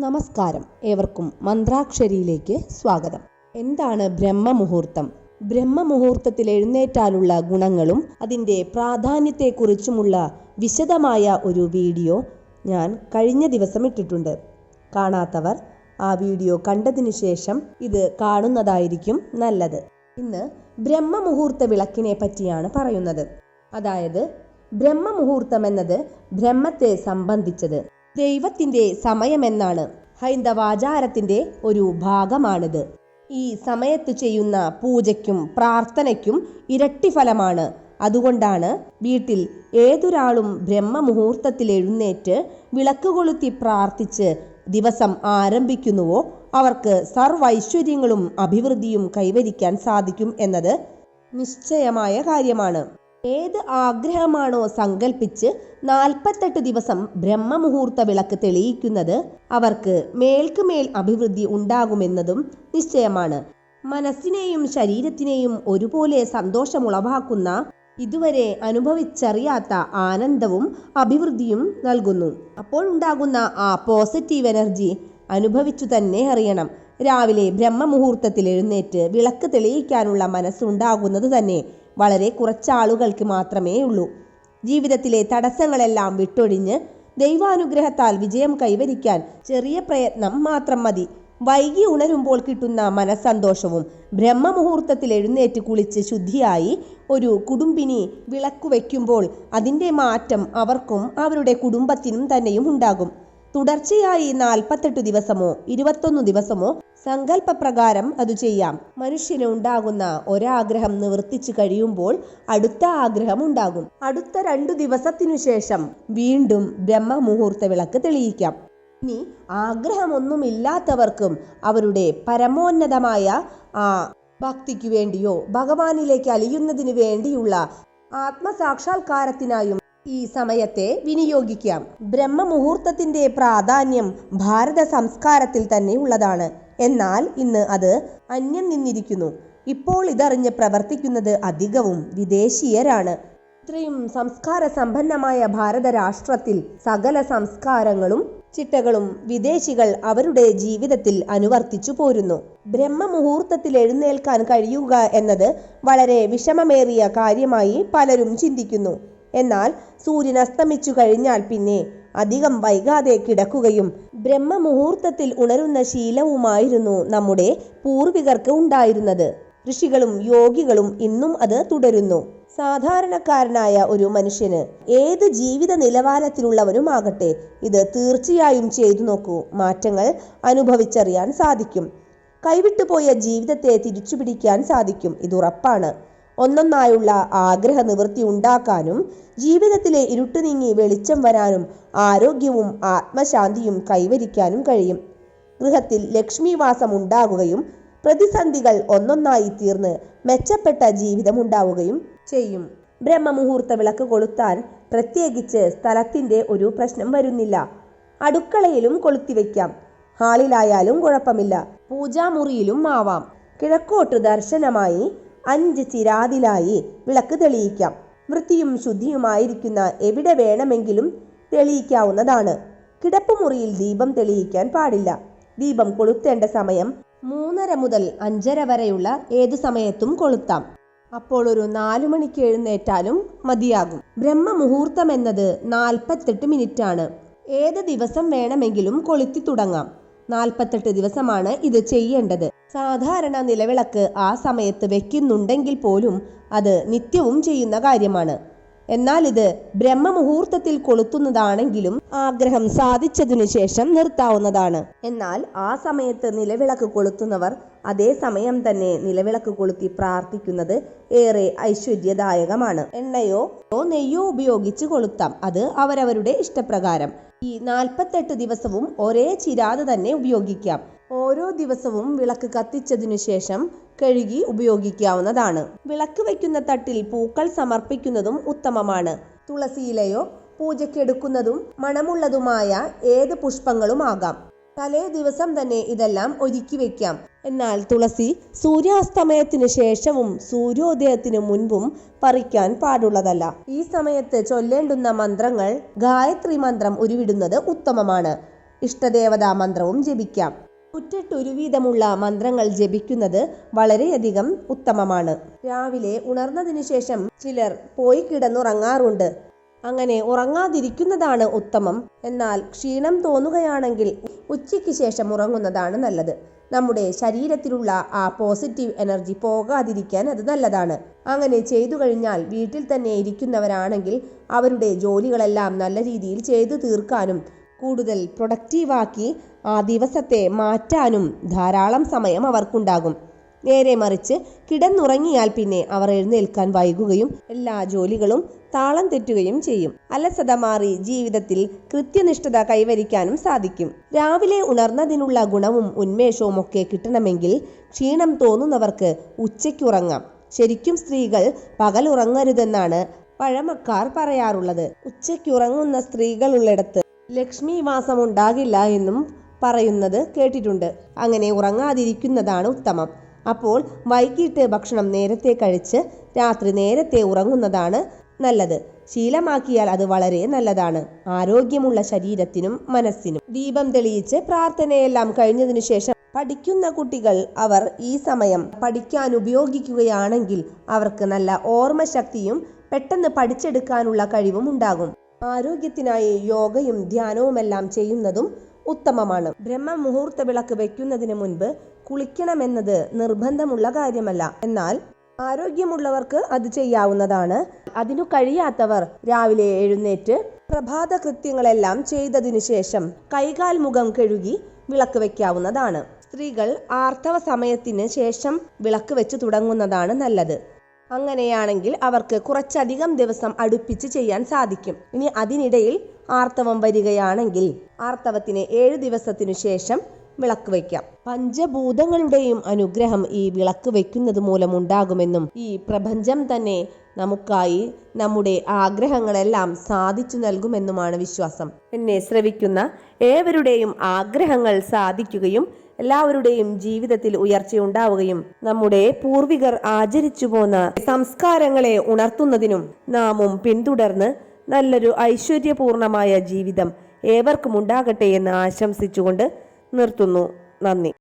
നമസ്കാരം, ഏവർക്കും മന്ത്രാക്ഷരിയിലേക്ക് സ്വാഗതം. എന്താണ് ബ്രഹ്മമുഹൂർത്തം? ബ്രഹ്മമുഹൂർത്തത്തിൽ എഴുന്നേറ്റാലുള്ള ഗുണങ്ങളും അതിൻ്റെ പ്രാധാന്യത്തെക്കുറിച്ചുമുള്ള വിശദമായ ഒരു വീഡിയോ ഞാൻ കഴിഞ്ഞ ദിവസം ഇട്ടിട്ടുണ്ട്. കാണാത്തവർ ആ വീഡിയോ കണ്ടതിനു ശേഷം ഇത് കാണുന്നതായിരിക്കും നല്ലത്. ഇന്ന് ബ്രഹ്മമുഹൂർത്ത വിളക്കിനെ പറ്റിയാണ് പറയുന്നത്. അതായത് ബ്രഹ്മമുഹൂർത്തം എന്നത് ബ്രഹ്മത്തെ സംബന്ധിച്ചത് ദൈവത്തിൻ്റെ സമയമെന്നാണ്. ഹൈന്ദവാചാരത്തിൻ്റെ ഒരു ഭാഗമാണിത്. ഈ സമയത്ത് ചെയ്യുന്ന പൂജയ്ക്കും പ്രാർത്ഥനയ്ക്കും ഇരട്ടി ഫലമാണ്. അതുകൊണ്ടാണ് വീട്ടിൽ ഏതൊരാളും ബ്രഹ്മമുഹൂർത്തത്തിൽ എഴുന്നേറ്റ് വിളക്ക് കൊളുത്തി പ്രാർത്ഥിച്ച് ദിവസം ആരംഭിക്കുന്നുവോ അവർക്ക് സർവൈശ്വര്യങ്ങളും അഭിവൃദ്ധിയും കൈവരിക്കാൻ സാധിക്കും എന്നത് നിശ്ചയമായ കാര്യമാണ്. ഏത് ആഗ്രഹമാണോ സങ്കല്പിച്ച് 48 ദിവസം ബ്രഹ്മമുഹൂർത്ത വിളക്ക് തെളിയിക്കുന്നത് അവർക്ക് മേൽക്കുമേൽ അഭിവൃദ്ധി ഉണ്ടാകുമെന്നതും നിശ്ചയമാണ്. മനസ്സിനെയും ശരീരത്തിനെയും ഒരുപോലെ സന്തോഷമുളവാക്കുന്ന, ഇതുവരെ അനുഭവിച്ചറിയാത്ത ആനന്ദവും അഭിവൃദ്ധിയും നൽകുന്നു. അപ്പോഴുണ്ടാകുന്ന ആ പോസിറ്റീവ് എനർജി അനുഭവിച്ചു തന്നെ അറിയണം. രാവിലെ ബ്രഹ്മമുഹൂർത്തത്തിൽ എഴുന്നേറ്റ് വിളക്ക് തെളിയിക്കാനുള്ള മനസ്സുണ്ടാകുന്നത് തന്നെ വളരെ കുറച്ചാളുകൾക്ക് മാത്രമേ ഉള്ളൂ. ജീവിതത്തിലെ തടസ്സങ്ങളെല്ലാം വിട്ടൊഴിഞ്ഞ് ദൈവാനുഗ്രഹത്താൽ വിജയം കൈവരിക്കാൻ ചെറിയ പ്രയത്നം മാത്രം മതി. വൈകി ഉണരുമ്പോൾ കിട്ടുന്ന മനസ്സന്തോഷവും, ബ്രഹ്മമുഹൂർത്തത്തിൽ എഴുന്നേറ്റ് കുളിച്ച് ശുദ്ധിയായി ഒരു കുടുംബിനി വിളക്കു വയ്ക്കുമ്പോൾ അതിൻ്റെ മാറ്റം അവർക്കും അവരുടെ കുടുംബത്തിനും തന്നെയും ഉണ്ടാകും. തുടർച്ചയായി 48 ദിവസമോ 21 ദിവസമോ സങ്കല്പപ്രകാരം അത് ചെയ്യാം. മനുഷ്യന് ഉണ്ടാകുന്ന ഒരാഗ്രഹം നിവർത്തിച്ചു കഴിയുമ്പോൾ അടുത്ത ആഗ്രഹം ഉണ്ടാകും. അടുത്ത 2 ദിവസത്തിനു ശേഷം വീണ്ടും ബ്രഹ്മമുഹൂർത്ത വിളക്ക് തെളിയിക്കാം. ഇനി ആഗ്രഹമൊന്നുമില്ലാത്തവർക്കും അവരുടെ പരമോന്നതമായ ആ ഭക്തിക്ക് വേണ്ടിയോ ഭഗവാനിലേക്ക് അലിയുന്നതിന് വേണ്ടിയുള്ള ആത്മസാക്ഷാത്കാരത്തിനായും ഈ സമയത്തെ വിനിയോഗിക്കാം. ബ്രഹ്മമുഹൂർത്തത്തിന്റെ പ്രാധാന്യം ഭാരത സംസ്കാരത്തിൽ തന്നെ ഉള്ളതാണ്. എന്നാൽ ഇന്ന് അത് അന്യം നിന്നിരിക്കുന്നു. ഇപ്പോൾ ഇതറിഞ്ഞ് പ്രവർത്തിക്കുന്നത് അധികവും വിദേശീയരാണ്. ഇത്രയും സംസ്കാര സമ്പന്നമായ ഭാരത രാഷ്ട്രത്തിൽ സകല സംസ്കാരങ്ങളും ചിട്ടകളും വിദേശികൾ അവരുടെ ജീവിതത്തിൽ അനുവർത്തിച്ചു പോരുന്നു. ബ്രഹ്മമുഹൂർത്തത്തിൽ എഴുന്നേൽക്കാൻ കഴിയുക എന്നത് വളരെ വിഷമമേറിയ കാര്യമായി പലരും ചിന്തിക്കുന്നു. എന്നാൽ സൂര്യൻ അസ്തമിച്ചു കഴിഞ്ഞാൽ പിന്നെ അധികം വൈകാതെ കിടക്കുകയും ബ്രഹ്മമുഹൂർത്തത്തിൽ ഉണരുന്ന ശീലവുമായിരുന്നു നമ്മുടെ പൂർവികർക്ക് ഉണ്ടായിരുന്നത്. ഋഷികളും യോഗികളും ഇന്നും അത് തുടരുന്നു. സാധാരണക്കാരനായ ഒരു മനുഷ്യന്, ഏത് ജീവിത നിലവാരത്തിലുള്ളവനുമാകട്ടെ, ഇത് തീർച്ചയായും ചെയ്തു നോക്കൂ. മാറ്റങ്ങൾ അനുഭവിച്ചറിയാൻ സാധിക്കും. കൈവിട്ടുപോയ ജീവിതത്തെ തിരിച്ചുപിടിക്കാൻ സാധിക്കും. ഇതുറപ്പാണ്. ഒന്നൊന്നായുള്ള ആഗ്രഹ നിവൃത്തി ഉണ്ടാക്കാനും ജീവിതത്തിലെ ഇരുട്ട് നീങ്ങി വെളിച്ചം വരാനും ആരോഗ്യവും ആത്മശാന്തിയും കൈവരിക്കാനും കഴിയും. ഗൃഹത്തിൽ ലക്ഷ്മിവാസം ഉണ്ടാകുകയും പ്രതിസന്ധികൾ ഒന്നൊന്നായി തീർന്ന് മെച്ചപ്പെട്ട ജീവിതം ഉണ്ടാവുകയും ചെയ്യും. ബ്രഹ്മമുഹൂർത്ത വിളക്ക് കൊളുത്താൻ പ്രത്യേകിച്ച് സ്ഥലത്തിൻ്റെ ഒരു പ്രശ്നം വരുന്നില്ല. അടുക്കളയിലും കൊളുത്തിവെക്കാം. ഹാളിലായാലും കുഴപ്പമില്ല. പൂജാമുറിയിലും ആവാം. കിഴക്കോട്ട് ദർശനമായി 5 ചിരാതിലായി വിളക്ക് തെളിയിക്കാം. വൃത്തിയും ശുദ്ധിയുമായിരിക്കുന്ന എവിടെ വേണമെങ്കിലും തെളിയിക്കാവുന്നതാണ്. കിടപ്പുമുറിയിൽ ദീപം തെളിയിക്കാൻ പാടില്ല. ദീപം കൊളുത്തേണ്ട സമയം 3:30 മുതൽ 5:30 വരെയുള്ള ഏതു സമയത്തും കൊളുത്താം. അപ്പോൾ ഒരു 4 മണിക്ക് എഴുന്നേറ്റാലും മതിയാകും. ബ്രഹ്മമുഹൂർത്തം എന്നത് 48 മിനിറ്റാണ്. ഏത് ദിവസം വേണമെങ്കിലും കൊളുത്തി തുടങ്ങാം. 48 ദിവസമാണ് ഇത് ചെയ്യേണ്ടത്. സാധാരണ നിലവിളക്ക് ആ സമയത്ത് വെക്കുന്നുണ്ടെങ്കിൽ പോലും അത് നിത്യവും ചെയ്യുന്ന കാര്യമാണ്. എന്നാൽ ഇത് ബ്രഹ്മമുഹൂർത്തത്തിൽ കൊളുത്തുന്നതാണെങ്കിലും ആഗ്രഹം സാധിച്ചതിനു ശേഷം നിർത്താവുന്നതാണ്. എന്നാൽ ആ സമയത്ത് നിലവിളക്ക് കൊളുത്തുന്നവർ അതേ സമയം തന്നെ നിലവിളക്ക് കൊളുത്തി പ്രാർത്ഥിക്കുന്നത് ഏറെ ഐശ്വര്യദായകമാണ്. എണ്ണയോ നെയ്യോ ഉപയോഗിച്ച് കൊളുത്താം. അത് അവരവരുടെ ഇഷ്ടപ്രകാരം. ഈ 48 ദിവസവും ഒരേ ചിരാത് തന്നെ ഉപയോഗിക്കാം. ഓരോ ദിവസവും വിളക്ക് കത്തിച്ചതിനു ശേഷം കഴുകി ഉപയോഗിക്കാവുന്നതാണ്. വിളക്ക് വയ്ക്കുന്ന തട്ടിൽ പൂക്കൾ സമർപ്പിക്കുന്നതും ഉത്തമമാണ്. തുളസിയിലയോ പൂജയ്ക്കെടുക്കുന്നതും മണമുള്ളതുമായ ഏത് പുഷ്പങ്ങളുമാകാം. തലേ ദിവസം തന്നെ ഇതെല്ലാം ഒരുക്കി വെക്കാം. എന്നാൽ തുളസി സൂര്യാസ്തമയത്തിനു ശേഷവും സൂര്യോദയത്തിനു മുൻപും പറിക്കാൻ പാടുള്ളതല്ല. ഈ സമയത്ത് ചൊല്ലേണ്ടുന്ന മന്ത്രങ്ങൾ ഗായത്രി മന്ത്രം ഉരുവിടുന്നത് ഉത്തമമാണ്. ഇഷ്ടദേവതാ മന്ത്രവും ജപിക്കാം. 108 വീതമുള്ള മന്ത്രങ്ങൾ ജപിക്കുന്നത് വളരെയധികം ഉത്തമമാണ്. രാവിലെ ഉണർന്നതിന് ശേഷം ചിലർ പോയി കിടന്നുറങ്ങാറുണ്ട്. അങ്ങനെ ഉറങ്ങാതിരിക്കുന്നതാണ് ഉത്തമം. എന്നാൽ ക്ഷീണം തോന്നുകയാണെങ്കിൽ ഉച്ചയ്ക്ക് ശേഷം ഉറങ്ങുന്നതാണ് നല്ലത്. നമ്മുടെ ശരീരത്തിലുള്ള ആ പോസിറ്റീവ് എനർജി പോകാതിരിക്കാൻ അത് നല്ലതാണ്. അങ്ങനെ ചെയ്തു കഴിഞ്ഞാൽ വീട്ടിൽ തന്നെ ഇരിക്കുന്നവരാണെങ്കിൽ അവരുടെ ജോലികളെല്ലാം നല്ല രീതിയിൽ ചെയ്തു തീർക്കാനും കൂടുതൽ പ്രൊഡക്റ്റീവാക്കി ആ ദിവസത്തെ മാറ്റാനും ധാരാളം സമയം അവർക്കുണ്ടാകും. നേരെ മറിച്ച് കിടന്നുറങ്ങിയാൽ പിന്നെ അവർ എഴുന്നേൽക്കാൻ വൈകുകയും എല്ലാ ജോലികളും താളം തെറ്റുകയും ചെയ്യും. അലസത മാറി ജീവിതത്തിൽ കൃത്യനിഷ്ഠത കൈവരിക്കാനും സാധിക്കും. രാവിലെ ഉണർന്നതിനുള്ള ഗുണവും ഉന്മേഷവും ഒക്കെ കിട്ടണമെങ്കിൽ ക്ഷീണം തോന്നുന്നവർക്ക് ഉച്ചയ്ക്കുറങ്ങാം. ശരിക്കും സ്ത്രീകൾ പകൽ ഉറങ്ങരുതെന്നാണ് പഴമക്കാർ പറയാറുള്ളത്. ഉച്ചയ്ക്കുറങ്ങുന്ന സ്ത്രീകളുള്ളിടത്ത് ലക്ഷ്മി വാസമുണ്ടാകില്ല എന്നും പറയുന്നത് കേട്ടിട്ടുണ്ട്. അങ്ങനെ ഉറങ്ങാതിരിക്കുന്നതാണ് ഉത്തമം. അപ്പോൾ വൈകിട്ട് ഭക്ഷണം നേരത്തെ കഴിച്ച് രാത്രി നേരത്തെ ഉറങ്ങുന്നതാണ് നല്ലത്. ശീലമാക്കിയാൽ അത് വളരെ നല്ലതാണ്, ആരോഗ്യമുള്ള ശരീരത്തിനും മനസ്സിനും. ദീപം തെളിയിച്ച് പ്രാർത്ഥനയെല്ലാം കഴിഞ്ഞതിനു ശേഷം പഠിക്കുന്ന കുട്ടികൾ അവർ ഈ സമയം പഠിക്കാൻ ഉപയോഗിക്കുകയാണെങ്കിൽ അവർക്ക് നല്ല ഓർമ്മശക്തിയും പെട്ടെന്ന് പഠിച്ചെടുക്കാനുള്ള കഴിവും ഉണ്ടാകും. ആരോഗ്യത്തിനായി യോഗയും ധ്യാനവുമെല്ലാം ചെയ്യുന്നതും ഉത്തമമാണ്. ബ്രഹ്മമുഹൂർത്ത വിളക്ക് വയ്ക്കുന്നതിന് മുൻപ് കുളിക്കണമെന്നത് നിർബന്ധമുള്ള കാര്യമല്ല. എന്നാൽ ആരോഗ്യമുള്ളവർക്ക് അത് ചെയ്യാവുന്നതാണ്. അതിനു കഴിയാത്തവർ രാവിലെ എഴുന്നേറ്റ് പ്രഭാത കൃത്യങ്ങളെല്ലാം ചെയ്തതിനു ശേഷം കൈകാൽ മുഖം കഴുകി വിളക്ക് വയ്ക്കാവുന്നതാണ്. സ്ത്രീകൾ ആർത്തവ സമയത്തിന് ശേഷം വിളക്ക് വെച്ച് തുടങ്ങുന്നതാണ് നല്ലത്. അങ്ങനെയാണെങ്കിൽ അവർക്ക് കുറച്ചധികം ദിവസം അടുപ്പിച്ച് ചെയ്യാൻ സാധിക്കും. ഇനി അതിനിടയിൽ ആർത്തവം വരികയാണെങ്കിൽ ആർത്തവത്തിന് 7 ദിവസത്തിനു ശേഷം വിളക്ക് വയ്ക്കാം. പഞ്ചഭൂതങ്ങളുടെയും അനുഗ്രഹം ഈ വിളക്ക് വയ്ക്കുന്നത് മൂലം ഉണ്ടാകുമെന്നും ഈ പ്രപഞ്ചം തന്നെ നമുക്കായി നമ്മുടെ ആഗ്രഹങ്ങളെല്ലാം സാധിച്ചു നൽകുമെന്നുമാണ് വിശ്വാസം. എന്നെ ശ്രവിക്കുന്ന ഏവരുടെയും ആഗ്രഹങ്ങൾ സാധിക്കുകയും എല്ലാവരുടെയും ജീവിതത്തിൽ ഉയർച്ചയുണ്ടാവുകയും നമ്മുടെ പൂർവികർ ആചരിച്ചു പോന്ന സംസ്കാരങ്ങളെ ഉണർത്തുന്നതിനും നാമും പിന്തുടർന്ന് നല്ലൊരു ഐശ്വര്യപൂർണമായ ജീവിതം ഏവർക്കും ഉണ്ടാകട്ടെ എന്ന് ആശംസിച്ചുകൊണ്ട് നിർത്തുന്നു. നന്ദി.